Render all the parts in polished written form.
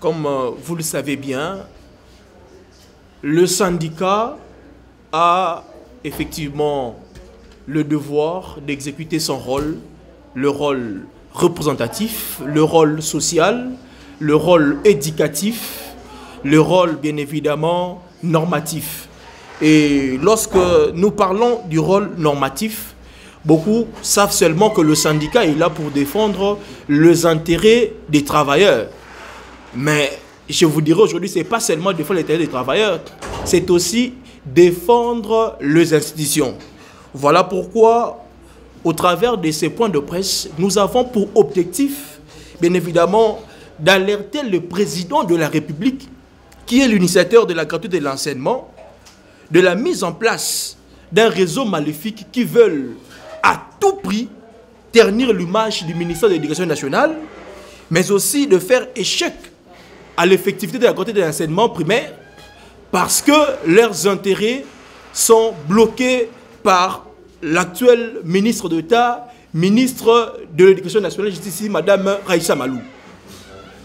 Comme vous le savez bien, le syndicat a effectivement le devoir d'exécuter son rôle, le rôle représentatif, le rôle social, le rôle éducatif, le rôle bien évidemment normatif. Et lorsque nous parlons du rôle normatif, beaucoup savent seulement que le syndicat est là pour défendre les intérêts des travailleurs. Mais je vous dirais aujourd'hui, ce n'est pas seulement défendre les intérêts des travailleurs, c'est aussi défendre les institutions. Voilà pourquoi, au travers de ces points de presse, nous avons pour objectif, bien évidemment, d'alerter le président de la République, qui est l'initiateur de la gratuité de l'enseignement, de la mise en place d'un réseau maléfique qui veulent à tout prix ternir l'image du ministère de l'Éducation nationale, mais aussi de faire échec à l'effectivité de la gratuité de l'enseignement primaire parce que leurs intérêts sont bloqués par l'actuel ministre d'État, ministre de l'Éducation nationale, ici, Madame Raïssa Malou.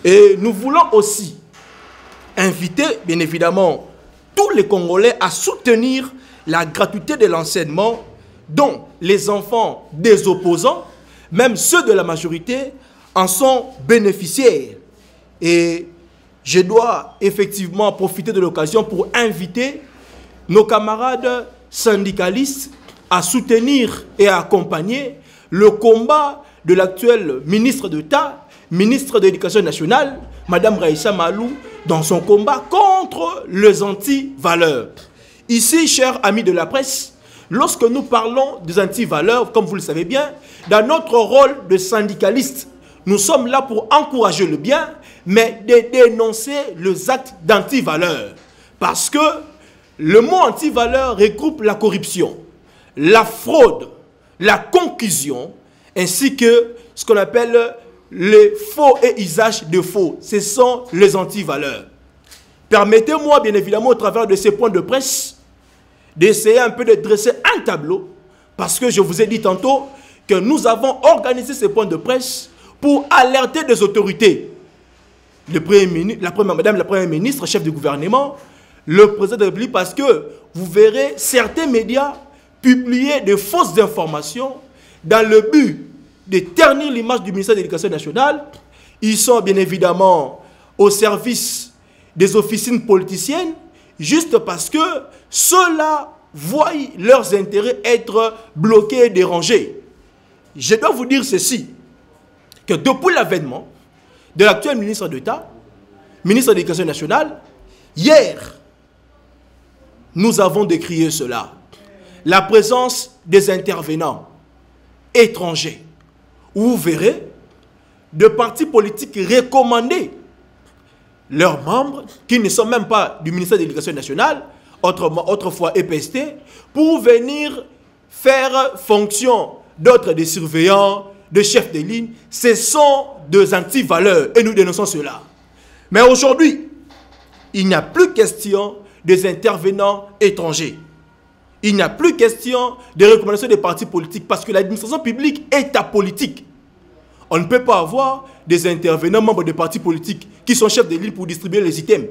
Et nous voulons aussi inviter, bien évidemment, tous les Congolais à soutenir la gratuité de l'enseignement dont les enfants des opposants, même ceux de la majorité, en sont bénéficiaires. Et je dois effectivement profiter de l'occasion pour inviter nos camarades syndicalistes à soutenir et à accompagner le combat de l'actuel ministre d'État, ministre de l'Éducation nationale, Madame Raïssa Malou, dans son combat contre les anti-valeurs. Ici, chers amis de la presse, lorsque nous parlons des anti-valeurs, comme vous le savez bien, dans notre rôle de syndicaliste, nous sommes là pour encourager le bien, mais de dénoncer les actes d'anti-valeurs. Parce que le mot anti-valeur regroupe la corruption, la fraude, la concussion, ainsi que ce qu'on appelle les faux et usage de faux. Ce sont les anti-valeurs. Permettez-moi, bien évidemment, au travers de ces points de presse, d'essayer un peu de dresser un tableau, parce que je vous ai dit tantôt que nous avons organisé ces points de presse pour alerter des autorités. Madame la Première ministre, chef du gouvernement, le président de la République, parce que vous verrez certains médias publier de fausses informations dans le but de ternir l'image du ministère de l'Éducation nationale. Ils sont bien évidemment au service des officines politiciennes, juste parce que ceux-là voient leurs intérêts être bloqués et dérangés. Je dois vous dire ceci, que depuis l'avènement de l'actuel ministre d'État, ministre de l'Éducation nationale, hier, nous avons décrié cela. La présence des intervenants étrangers, où vous verrez de partis politiques recommander leurs membres, qui ne sont même pas du ministère de l'Éducation nationale, autrefois EPST, pour venir faire fonction d'autres des surveillants, de chefs de ligne. Ce sont des anti-valeurs et nous dénonçons cela. Mais aujourd'hui, il n'y a plus question des intervenants étrangers. Il n'y a plus question de recommandations des partis politiques parce que l'administration publique est apolitique. On ne peut pas avoir des intervenants membres des partis politiques qui sont chefs de ligne pour distribuer les items.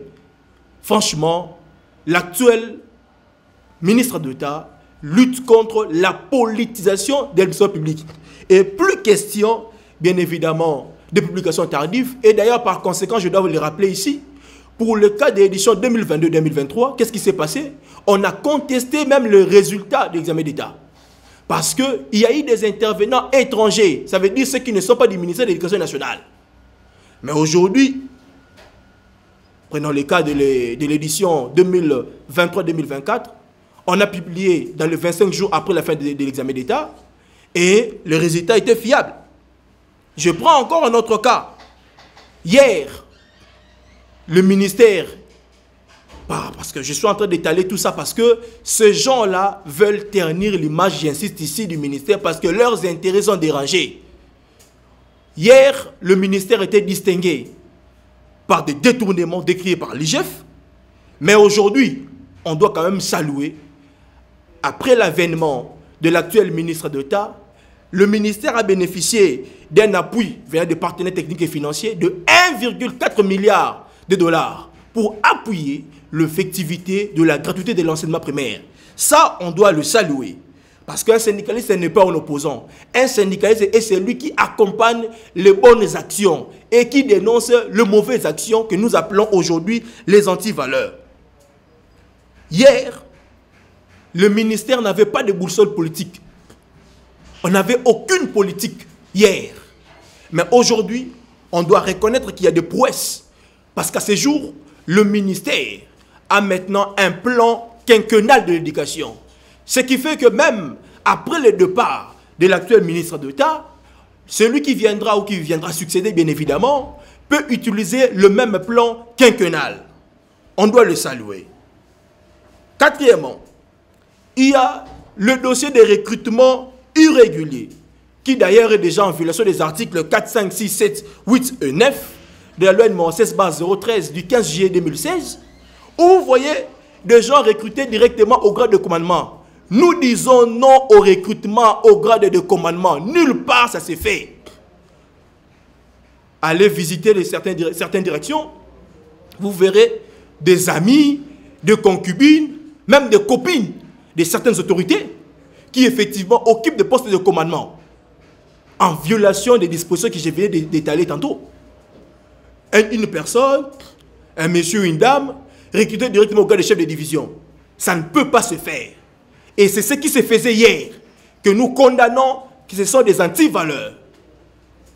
Franchement, l'actuel ministre d'État lutte contre la politisation de l'administration publique. Et plus question, bien évidemment, de publications tardives. Et d'ailleurs, par conséquent, je dois vous le rappeler ici, pour le cas de l'édition 2022-2023, qu'est-ce qui s'est passé? On a contesté même le résultat de l'examen d'État. Parce qu'il y a eu des intervenants étrangers. Ça veut dire ceux qui ne sont pas du ministère de l'Éducation nationale. Mais aujourd'hui, prenons le cas de l'édition 2023-2024, on a publié dans les 25 jours après la fin de l'examen d'État et le résultat était fiable. Je prends encore un autre cas. Hier, le ministère, parce que je suis en train d'étaler tout ça, parce que ces gens-là veulent ternir l'image, j'insiste ici, du ministère, parce que leurs intérêts sont dérangés. Hier, le ministère était distingué par des détournements décriés par l'IGF, mais aujourd'hui, on doit quand même saluer, après l'avènement de l'actuel ministre d'État, le ministère a bénéficié d'un appui venant des partenaires techniques et financiers de 1,4 milliard de dollars pour appuyer l'effectivité de la gratuité de l'enseignement primaire. Ça, on doit le saluer. Parce qu'un syndicaliste n'est pas un opposant. Un syndicaliste est celui qui accompagne les bonnes actions et qui dénonce les mauvaises actions que nous appelons aujourd'hui les antivaleurs. Hier, le ministère n'avait pas de boussole politique. On n'avait aucune politique hier. Mais aujourd'hui, on doit reconnaître qu'il y a des prouesses. Parce qu'à ce jour, le ministère a maintenant un plan quinquennal de l'éducation. Ce qui fait que même après le départ de l'actuel ministre d'État, celui qui viendra ou qui viendra succéder, bien évidemment, peut utiliser le même plan quinquennal. On doit le saluer. Quatrièmement, il y a le dossier des recrutements irréguliers, qui d'ailleurs est déjà en violation des articles 4, 5, 6, 7, 8 et 9 de la loi numéro 16/013 du 15 juillet 2016, où vous voyez des gens recrutés directement au grade de commandement. Nous disons non au recrutement au grade de commandement. Nulle part ça s'est fait. Allez visiter certaines directions, vous verrez des amis, des concubines, même des copines de certaines autorités qui effectivement occupent des postes de commandement en violation des dispositions que je viens d'étaler tantôt. Une personne, un monsieur, une dame, recruté directement au grade de chef de division. Ça ne peut pas se faire. Et c'est ce qui se faisait hier, que nous condamnons, que ce sont des antivaleurs.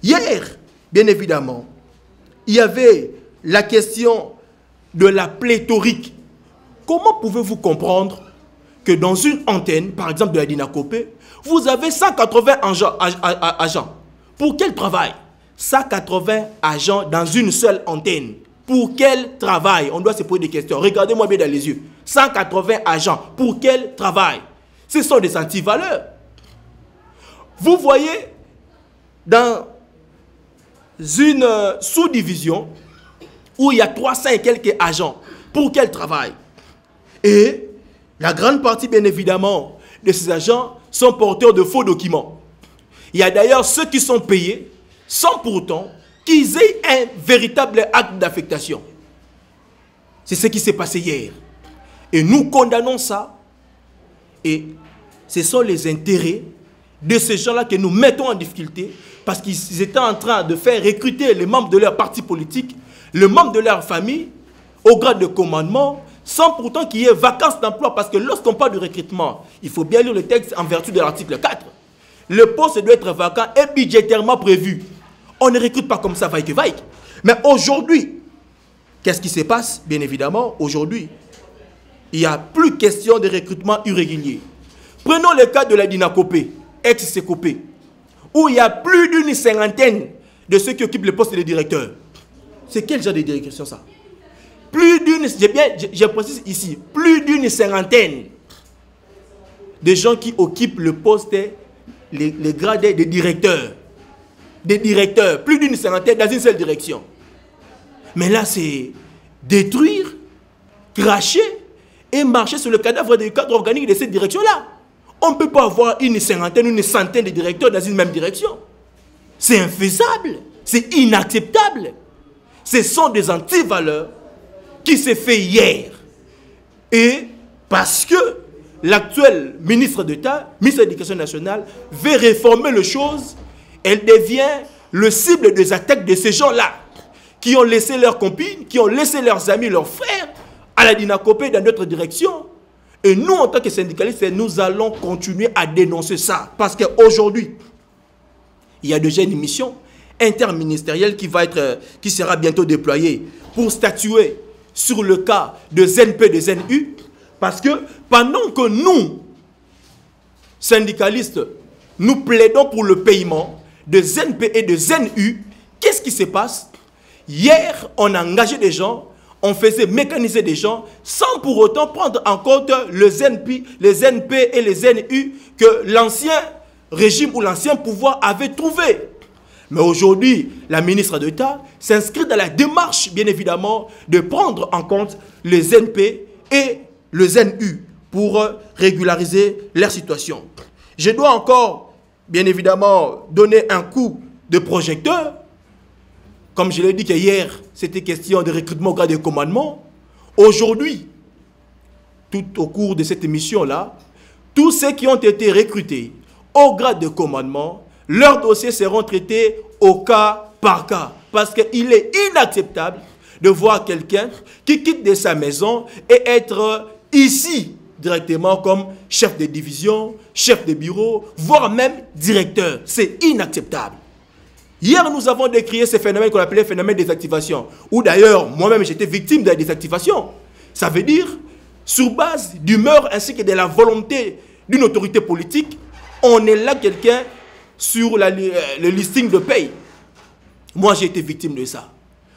Hier, bien évidemment, il y avait la question de la pléthorique. Comment pouvez-vous comprendre que dans une antenne, par exemple de la Dinakopé, vous avez 180 agents. Pour quel travail? 180 agents dans une seule antenne. Pour quel travail? On doit se poser des questions. Regardez-moi bien dans les yeux. 180 agents. Pour quel travail? Ce sont des antivaleurs. Vous voyez, dans une sous-division où il y a 300 et quelques agents, pour quel travail? Et la grande partie, bien évidemment, de ces agents sont porteurs de faux documents. Il y a d'ailleurs ceux qui sont payés sans pourtant qu'ils aient un véritable acte d'affectation. C'est ce qui s'est passé hier. Et nous condamnons ça. Et ce sont les intérêts de ces gens-là que nous mettons en difficulté parce qu'ils étaient en train de faire recruter les membres de leur parti politique, les membres de leur famille, au grade de commandement, sans pourtant qu'il y ait vacance d'emploi. Parce que lorsqu'on parle de recrutement, il faut bien lire le texte en vertu de l'article 4. Le poste doit être vacant et budgétairement prévu. On ne recrute pas comme ça, vaille que vaille. Mais aujourd'hui, qu'est-ce qui se passe? Bien évidemment, aujourd'hui, il n'y a plus question de recrutement irrégulier. Prenons le cas de la Dinakopé, ex-Sekopé, où il y a plus d'une cinquantaine de ceux qui occupent le poste de directeur. C'est quel genre de direction ça? Plus d'une, je précise ici, plus d'une cinquantaine de gens qui occupent le poste, les grades de directeurs. Des directeurs, plus d'une cinquantaine dans une seule direction. Mais là, c'est détruire, cracher et marcher sur le cadavre du cadre organique de cette direction-là. On ne peut pas avoir une cinquantaine, une centaine de directeurs dans une même direction. C'est infaisable, c'est inacceptable. Ce sont des antivaleurs qui s'est fait hier. Et parce que l'actuel ministre d'État, ministre de l'Éducation nationale, veut réformer les choses, elle devient le cible des attaques de ces gens-là qui ont laissé leurs copines, qui ont laissé leurs amis, leurs frères à la Dinakopé dans notre direction. Et nous, en tant que syndicalistes, nous allons continuer à dénoncer ça. Parce qu'aujourd'hui, il y a déjà une mission interministérielle qui sera bientôt déployée pour statuer sur le cas de ZNP, de ZNU. Parce que pendant que nous, syndicalistes, nous plaidons pour le paiement de ZNP et de ZNU, qu'est-ce qui se passe? Hier, on a engagé des gens, on faisait mécaniser des gens sans pour autant prendre en compte les ZNP et les ZNU que l'ancien régime ou l'ancien pouvoir avait trouvé. Mais aujourd'hui, la ministre d'État s'inscrit dans la démarche, bien évidemment, de prendre en compte les ZNP et le ZNU pour régulariser leur situation. Je dois encore, bien évidemment, donner un coup de projecteur Comme je l'ai dit qu'hier, c'était question de recrutement au grade de commandement. Aujourd'hui, tout au cours de cette émission-là, tous ceux qui ont été recrutés au grade de commandement, leurs dossiers seront traités au cas par cas. Parce qu'il est inacceptable de voir quelqu'un qui quitte de sa maison et être ici directement comme chef de division, chef de bureau, voire même directeur. C'est inacceptable. Hier, nous avons décrié ce phénomène qu'on appelait phénomène de désactivation. Ou d'ailleurs, moi-même, j'étais victime de la désactivation. Ça veut dire, sur base d'humeur ainsi que de la volonté d'une autorité politique, on est là quelqu'un sur le listing de paye. Moi, j'ai été victime de ça.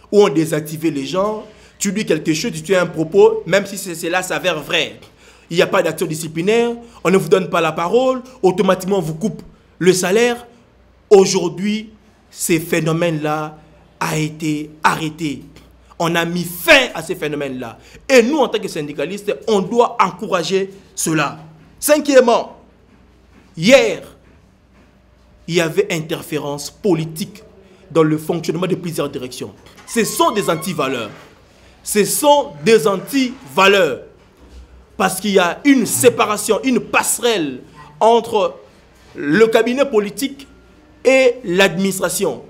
Où on désactivait les gens, tu dis quelque chose, tu as un propos, même si cela s'avère vrai. Il n'y a pas d'action disciplinaire, on ne vous donne pas la parole, automatiquement on vous coupe le salaire. Aujourd'hui, ces phénomènes-là ont été arrêtés. On a mis fin à ces phénomènes-là. Et nous, en tant que syndicalistes, on doit encourager cela. Cinquièmement, hier, il y avait interférence politique dans le fonctionnement de plusieurs directions. Ce sont des anti-valeurs. Ce sont des anti-valeurs. Parce qu'il y a une séparation, une passerelle entre le cabinet politique et l'administration.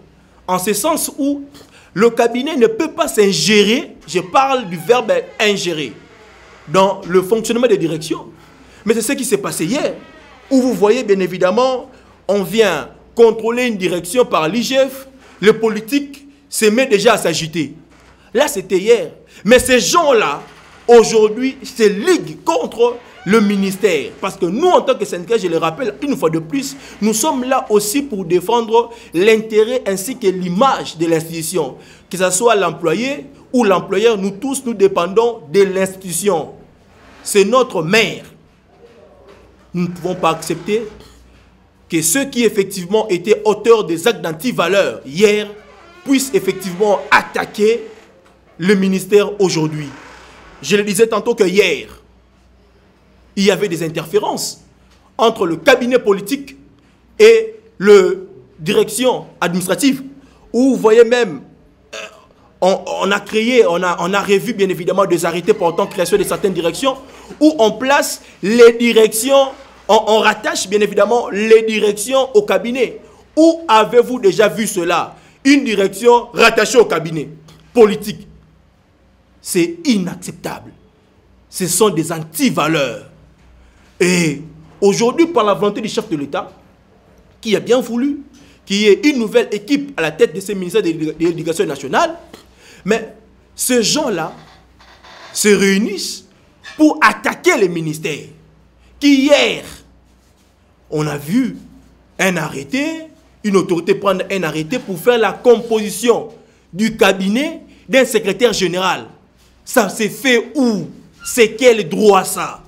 En ce sens où le cabinet ne peut pas s'ingérer, je parle du verbe ingérer, dans le fonctionnement des directions. Mais c'est ce qui s'est passé hier, où vous voyez bien évidemment, on vient contrôler une direction par l'IGF, le politique se met déjà à s'agiter. Là, c'était hier. Mais ces gens-là, aujourd'hui, se liguent contre le ministère. Parce que nous, en tant que syndicat, je le rappelle une fois de plus, nous sommes là aussi pour défendre l'intérêt ainsi que l'image de l'institution. Que ce soit l'employé ou l'employeur, nous tous, nous dépendons de l'institution. C'est notre mère. Nous ne pouvons pas accepter que ceux qui effectivement étaient auteurs des actes d'anti-valeur hier puissent effectivement attaquer le ministère aujourd'hui. Je le disais tantôt que hier, il y avait des interférences entre le cabinet politique et la direction administrative, où vous voyez même, on a créé, on a revu bien évidemment des arrêtés portant création de certaines directions, où on place les directions, on rattache bien évidemment les directions au cabinet. Où avez-vous déjà vu cela? Une direction rattachée au cabinet politique. C'est inacceptable. Ce sont des anti-valeurs. Et aujourd'hui, par la volonté du chef de l'État, qui a bien voulu qu'il y ait une nouvelle équipe à la tête de ce ministère de l'Éducation nationale, mais ces gens-là se réunissent pour attaquer les ministères. Qu'hier, on a vu un arrêté, une autorité prendre un arrêté pour faire la composition du cabinet d'un secrétaire général. Ça s'est fait où? C'est quel droit ça?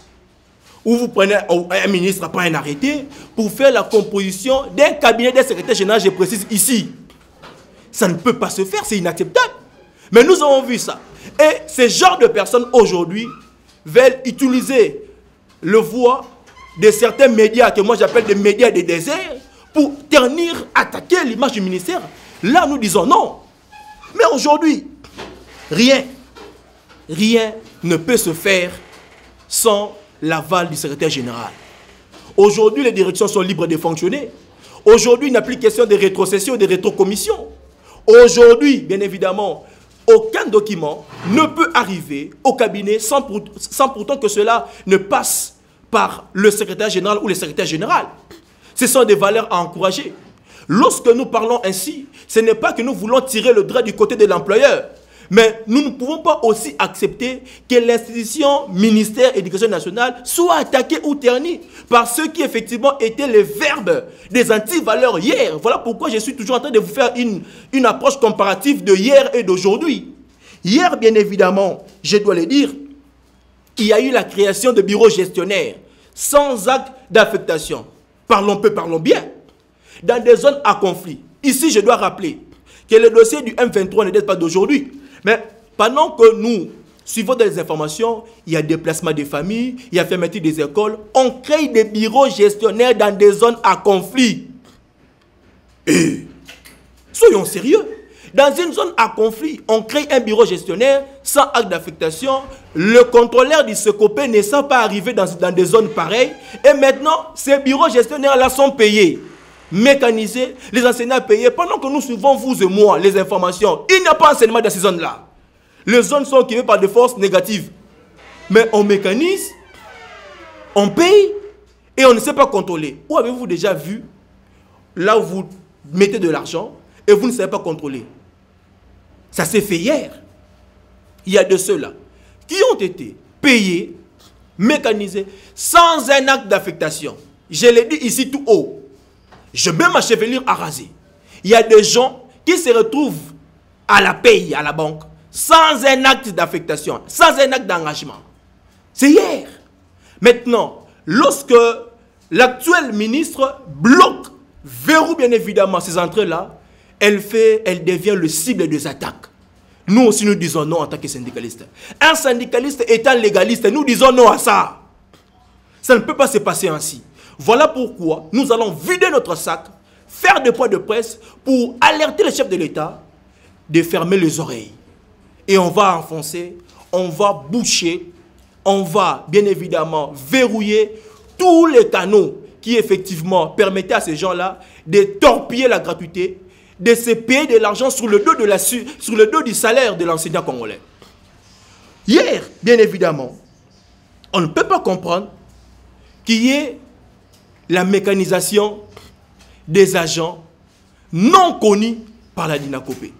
Où vous prenez un ministre prend un arrêté pour faire la composition d'un cabinet d'un secrétaire général, je précise ici. Ça ne peut pas se faire, c'est inacceptable. Mais nous avons vu ça. Et ce genre de personnes aujourd'hui veulent utiliser le voix de certains médias que moi j'appelle des médias des déserts pour ternir, attaquer l'image du ministère. Là, nous disons non. Mais aujourd'hui, rien ne peut se faire sans l'aval du secrétaire général. Aujourd'hui, les directions sont libres de fonctionner. Aujourd'hui, il n'y a plus question de rétrocession, de rétrocommission. Aujourd'hui, bien évidemment, aucun document ne peut arriver au cabinet sans pourtant que cela ne passe par le secrétaire général ou le secrétaire général. Ce sont des valeurs à encourager. Lorsque nous parlons ainsi, ce n'est pas que nous voulons tirer le drap du côté de l'employeur. Mais nous ne pouvons pas aussi accepter que l'institution ministère éducation nationale soit attaquée ou ternie par ceux qui effectivement étaient les verbes des anti-valeurs hier. Voilà pourquoi je suis toujours en train de vous faire une approche comparative de hier et d'aujourd'hui. Hier, bien évidemment, je dois le dire, il y a eu la création de bureaux gestionnaires sans acte d'affectation. Parlons peu, parlons bien. Dans des zones à conflit. Ici, je dois rappeler que le dossier du M23 ne date pas d'aujourd'hui. Mais pendant que nous suivons des informations, il y a déplacement des familles, il y a fermeture des écoles, on crée des bureaux gestionnaires dans des zones à conflit. Et soyons sérieux. Dans une zone à conflit, on crée un bureau gestionnaire sans acte d'affectation. Le contrôleur du SECOPE ne sait pas arriver dans des zones pareilles. Et maintenant, ces bureaux gestionnaires-là sont payés, mécanisés, les enseignants payés. Pendant que nous suivons, vous et moi, les informations, il n'y a pas d'enseignement dans ces zones-là. Les zones sont occupées par des forces négatives. Mais on mécanise, on paye et on ne sait pas contrôler. Où avez-vous déjà vu là où vous mettez de l'argent et vous ne savez pas contrôler? Ça s'est fait hier. Il y a de ceux-là qui ont été payés, mécanisés, sans un acte d'affectation. Je l'ai dit ici tout haut. Je mets ma chevelure à raser. Il y a des gens qui se retrouvent à la paye à la banque sans un acte d'affectation, sans un acte d'engagement. C'est hier. Maintenant, lorsque l'actuel ministre bloque, verrouille bien évidemment ces entrées-là, elle devient le cible des attaques. Nous aussi, nous disons non en tant que syndicalistes. Un syndicaliste étant légaliste, nous disons non à ça. Ça ne peut pas se passer ainsi. Voilà pourquoi nous allons vider notre sac, faire des points de presse pour alerter le chef de l'État de fermer les oreilles. Et on va enfoncer, on va boucher, on va bien évidemment verrouiller tous les canaux qui effectivement permettaient à ces gens-là de torpiller la gratuité, de se payer de l'argent sur le dos du salaire de l'enseignant congolais. Hier, bien évidemment, on ne peut pas comprendre qu'il y ait la mécanisation des agents non connus par la DINACOPE.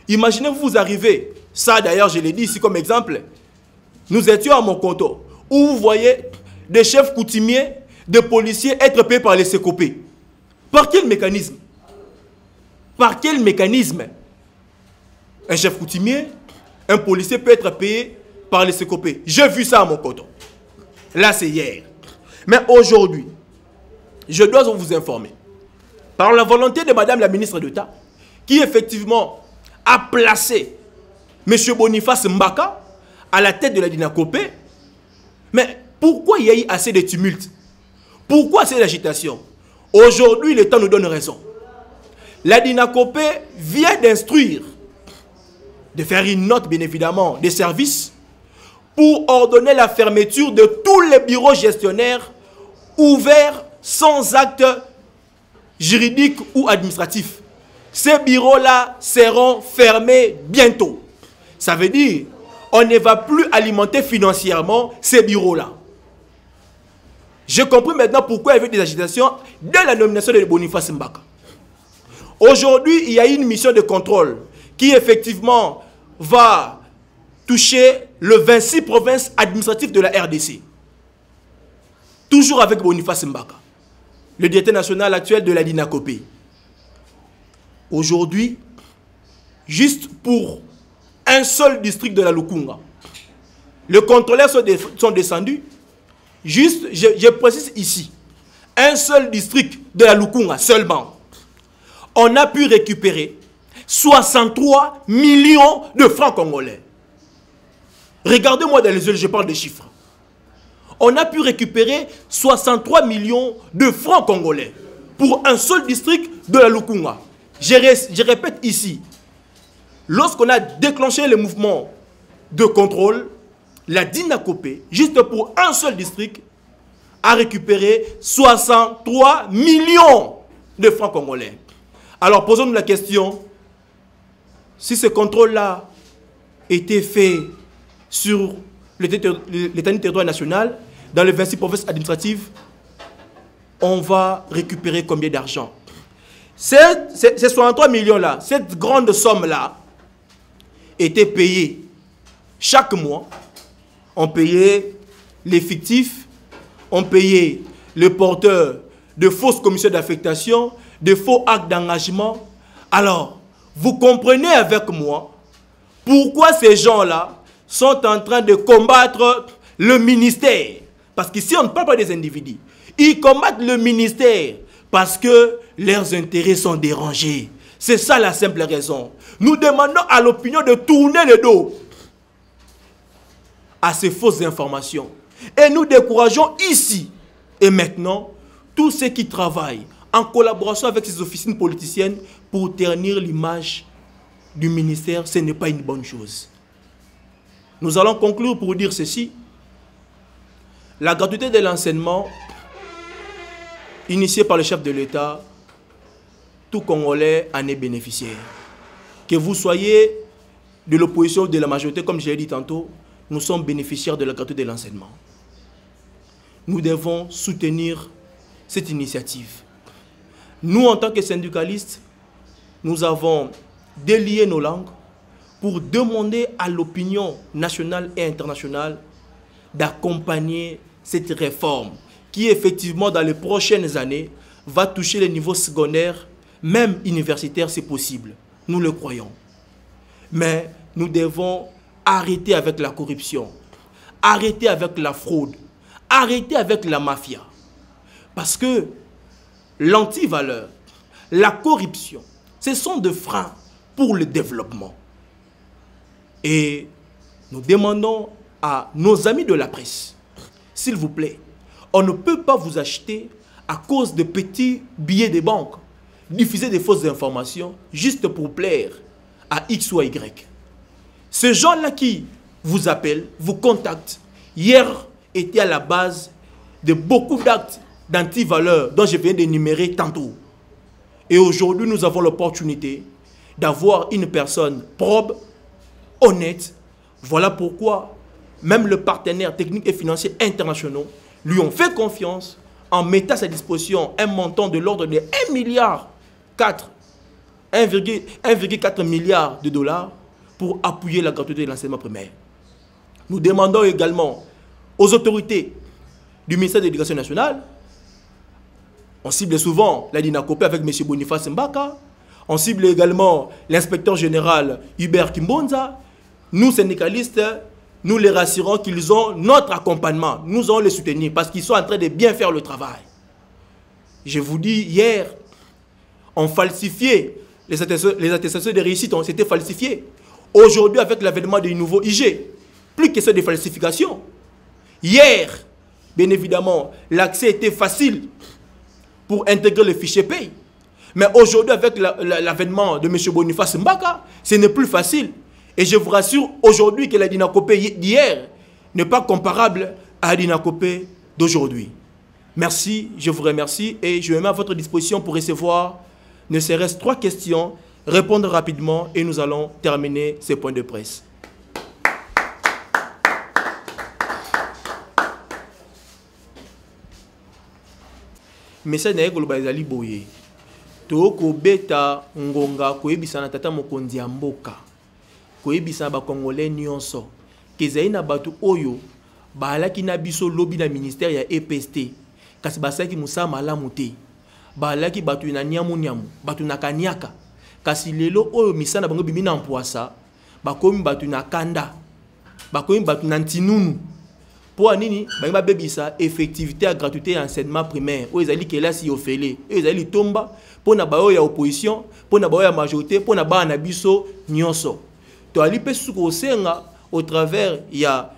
Imaginez-vous, vous arrivez, ça d'ailleurs je l'ai dit ici comme exemple, nous étions à Mokonto, où vous voyez des chefs coutumiers, des policiers être payés par les SECOPE. Par quel mécanisme? Par quel mécanisme un chef coutumier, un policier peut être payé par les SECOPE? J'ai vu ça à Mokonto. Là, c'est hier. Mais aujourd'hui, je dois vous informer, par la volonté de Madame la ministre d'État, qui effectivement a placé M. Boniface Mbaka à la tête de la DINACOPE. Mais pourquoi il y a eu assez de tumulte? Pourquoi assez d'agitation? Aujourd'hui, le temps nous donne raison. La DINACOPE vient d'instruire, de faire une note bien évidemment des services pour ordonner la fermeture de tous les bureaux gestionnaires ouverts sans acte juridique ou administratif. Ces bureaux-là seront fermés bientôt. Ça veut dire on ne va plus alimenter financièrement ces bureaux-là. J'ai compris maintenant pourquoi il y avait des agitations dès la nomination de Boniface Mbaka. Aujourd'hui, il y a une mission de contrôle qui effectivement va toucher le 26 provinces administratives de la RDC. Toujours avec Boniface Mbaka, le directeur national actuel de la DINACOPE. Aujourd'hui, juste pour un seul district de la Lukunga, les contrôleurs sont descendus. Juste, je précise ici, un seul district de la Lukunga seulement, on a pu récupérer 63 millions de francs congolais. Regardez-moi dans les yeux, je parle des chiffres. On a pu récupérer 63 millions de francs congolais pour un seul district de la Lukunga. Je répète ici, lorsqu'on a déclenché le mouvement de contrôle, la DINACOPE, juste pour un seul district, a récupéré 63 millions de francs congolais. Alors posons-nous la question, si ce contrôle-là était fait sur l'étendue du territoire national, dans les 26 provinces administratives, on va récupérer combien d'argent? Ces 63 millions-là, cette grande somme-là, était payée chaque mois. On payait les fictifs, on payait les porteurs de fausses commissions d'affectation, de faux actes d'engagement. Alors, vous comprenez avec moi pourquoi ces gens-là sont en train de combattre le ministère. Parce qu'ici, on ne parle pas des individus. Ils combattent le ministère parce que leurs intérêts sont dérangés. C'est ça la simple raison. Nous demandons à l'opinion de tourner le dos à ces fausses informations. Et nous décourageons ici et maintenant tous ceux qui travaillent en collaboration avec ces officines politiciennes pour ternir l'image du ministère, ce n'est pas une bonne chose. Nous allons conclure pour dire ceci. La gratuité de l'enseignement, initiée par le chef de l'État, tout Congolais en est bénéficiaire. Que vous soyez de l'opposition ou de la majorité, comme je l'ai dit tantôt, nous sommes bénéficiaires de la gratuité de l'enseignement. Nous devons soutenir cette initiative. Nous, en tant que syndicalistes, nous avons délié nos langues pour demander à l'opinion nationale et internationale d'accompagner cette réforme qui, effectivement, dans les prochaines années, va toucher les niveaux secondaires, même universitaires, c'est possible. Nous le croyons. Mais nous devons arrêter avec la corruption, arrêter avec la fraude, arrêter avec la mafia. Parce que l'antivaleur, la corruption, ce sont des freins pour le développement. Et nous demandons à nos amis de la presse, s'il vous plaît, on ne peut pas vous acheter à cause de petits billets de banque, diffuser des fausses informations juste pour plaire à X ou à Y. Ces gens-là qui vous appellent, vous contactent, hier étaient à la base de beaucoup d'actes d'antivaleur dont je viens d'énumérer tantôt. Et aujourd'hui, nous avons l'opportunité d'avoir une personne probe, honnête. Voilà pourquoi même le partenaire technique et financier internationaux lui ont fait confiance en mettant à sa disposition un montant de l'ordre de 1,4 milliard de dollars pour appuyer la gratuité de l'enseignement primaire. Nous demandons également aux autorités du ministère de l'Éducation nationale, on cible souvent la DINACOPE avec M. Boniface Mbaka, on cible également l'inspecteur général Hubert Kimbonza. Nous, syndicalistes, nous les rassurons qu'ils ont notre accompagnement. Nous allons les soutenir parce qu'ils sont en train de bien faire le travail. Je vous dis, hier, on falsifiait les attestations de réussite, on s'était falsifié. Aujourd'hui, avec l'avènement du nouveau IG, plus question de falsification. Hier, bien évidemment, l'accès était facile pour intégrer le fichier paye. Mais aujourd'hui, avec l'avènement de M. Boniface Mbaka, ce n'est plus facile. Et je vous rassure aujourd'hui que la DINACOPE d'hier n'est pas comparable à la DINACOPE d'aujourd'hui. Merci, je vous remercie et je me mets à votre disposition pour recevoir ne serait-ce 3 questions, répondre rapidement et nous allons terminer ces points de presse. Message na yeko bazali boye. Toko beta ngonga koyebisa na tata mokonzi ya mboka. Koyebisa ba Congolais nyonso. Kezai na batu oyo balaki na biso lobby na ministère ya EPST. Kasi basaki musa malamu te. Balaki batu na nyamu batu na kaniaka. Kasi lelo oyo misana bango bimi na mpoasa. Bakomi batu na kanda. Bakomi batu na ntinunu. Pour nini ba bebisa effectivité à gratuité enseignement primaire o ezali kelasi yo fele o ezali tomba pour na bayo ya opposition pour na bayo ya majorité pour na ba na biso nyonso to ali pe suko senga au travers ya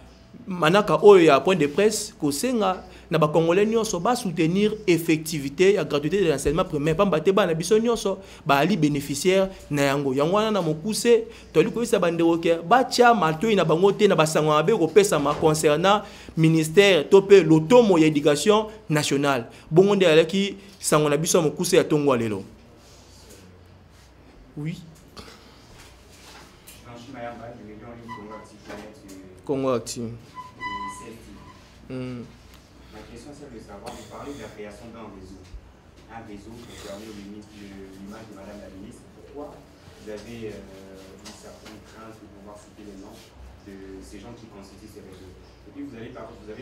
manaka oyo ya point de presse ko senga na ba Congolais nyonso ba soutenir effectivité à gratuité de l'enseignement primaire pamba te ba na biso nyonso ba ali bénéficiaire na yango wana na mokuse to ali ko isa bandeko ke ba tia matoi na bango te na basango abe ko pesa ma concernant ministère topé l'automo ya éducation nationale bongo nde alaki sango na biso mokuse ya tongo lelo. Oui. Congo Active. Ma question c'est de savoir, vous parlez de la création d'un réseau. Un réseau qui permet l'image de Madame la ministre. Pourquoi vous avez une certaine crainte de pouvoir citer les noms de ces gens qui constituent ces réseaux? Et puis vous avez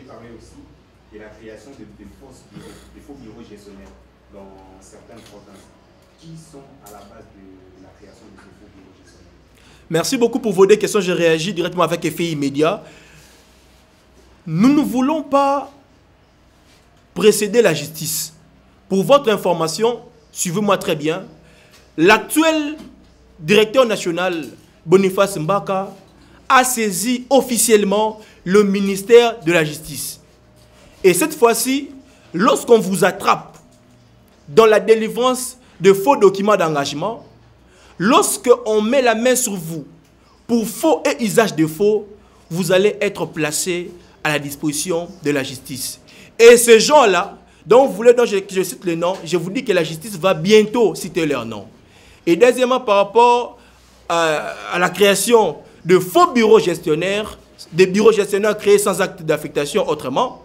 parlé aussi de la création de faux bureaux gestionnaires dans certaines provinces. Qui sont à la base de la création de ces faux bureaux gestionnaires? Merci beaucoup pour vos 2 questions. Je réagis directement avec effet immédiat. Nous ne voulons pas précéder la justice. Pour votre information, suivez-moi très bien, l'actuel directeur national Boniface Mbaka a saisi officiellement le ministère de la Justice. Et cette fois-ci, lorsqu'on vous attrape dans la délivrance de faux documents d'engagement, Lorsque on met la main sur vous pour faux et usage de faux, vous allez être placé à la disposition de la justice. Et ces gens-là, dont je cite le nom, je vous dis que la justice va bientôt citer leur nom. Et deuxièmement, par rapport à la création de faux bureaux gestionnaires, des bureaux gestionnaires créés sans acte d'affectation autrement,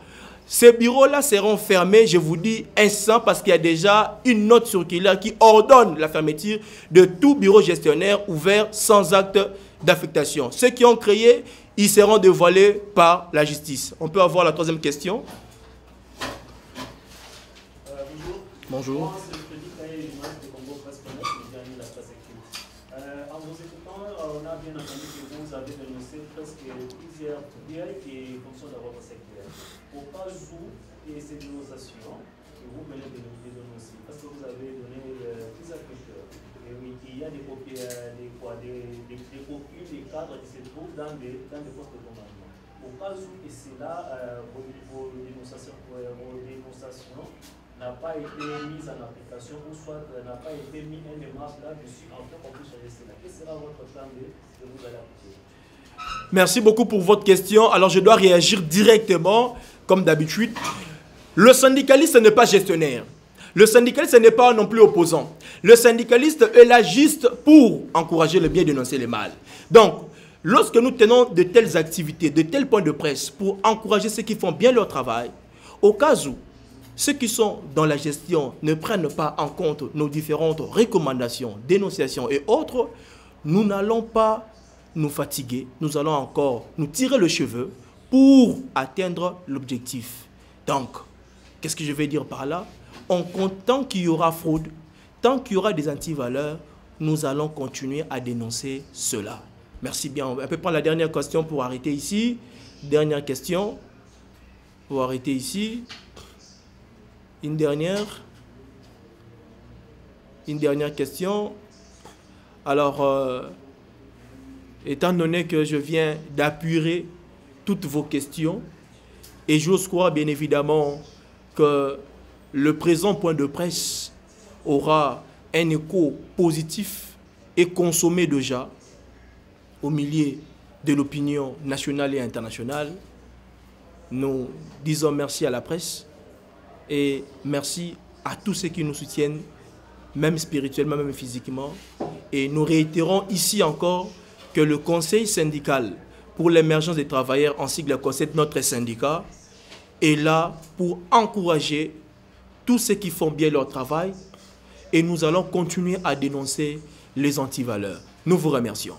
ces bureaux-là seront fermés, je vous dis, instant, parce qu'il y a déjà une note circulaire qui ordonne la fermeture de tout bureau gestionnaire ouvert sans acte d'affectation. Ceux qui ont créé, ils seront dévoilés par la justice. On peut avoir la troisième question. Bonjour. Moi, c'est Frédéric Kaye, journaliste de Congo Presse Presse, le dernier de la presse écrite. En vous écoutant, on a bien entendu que vous avez dénoncé presque plusieurs biais qui fonctionnent dans votre secteur. Au cas où, et ces dénonciations que vous venez de dénoncer, parce que vous avez donné plusieurs secteurs. Et oui, il y a des copies, des copies des cadres qui se trouvent dans des postes de commandement. Au cas où, et c'est là, vos dénonciations n'a pas été mise en application ou soit n'a pas été mis un démarche là-dessus en fait qu'on puisse changer cela. Quel sera votre plan de vous allez appliquer? Merci beaucoup pour votre question. Alors je dois réagir directement, comme d'habitude. Le syndicaliste n'est pas gestionnaire. Le syndicaliste n'est pas non plus opposant. Le syndicaliste est là juste pour encourager le bien et dénoncer le mal. Donc, lorsque nous tenons de telles activités, de tels points de presse pour encourager ceux qui font bien leur travail, au cas où ceux qui sont dans la gestion ne prennent pas en compte nos différentes recommandations, dénonciations et autres, nous n'allons pas nous fatiguer, nous allons encore nous tirer le cheveu pour atteindre l'objectif. Donc, qu'est-ce que je vais dire par là? Tant qu'il y aura fraude, tant qu'il y aura des antivaleurs, nous allons continuer à dénoncer cela. Merci bien. On peut prendre la dernière question pour arrêter ici. Dernière question pour arrêter ici. Une dernière question. Alors, étant donné que je viens d'appuyer toutes vos questions, et j'ose croire bien évidemment que le présent point de presse aura un écho positif et consommé déjà au milieu de l'opinion nationale et internationale, nous disons merci à la presse. Et merci à tous ceux qui nous soutiennent, même spirituellement, même physiquement. Et nous réitérons ici encore que le conseil syndical pour l'émergence des travailleurs, ainsi que le conseil de notre syndicat, est là pour encourager tous ceux qui font bien leur travail. Et nous allons continuer à dénoncer les antivaleurs. Nous vous remercions.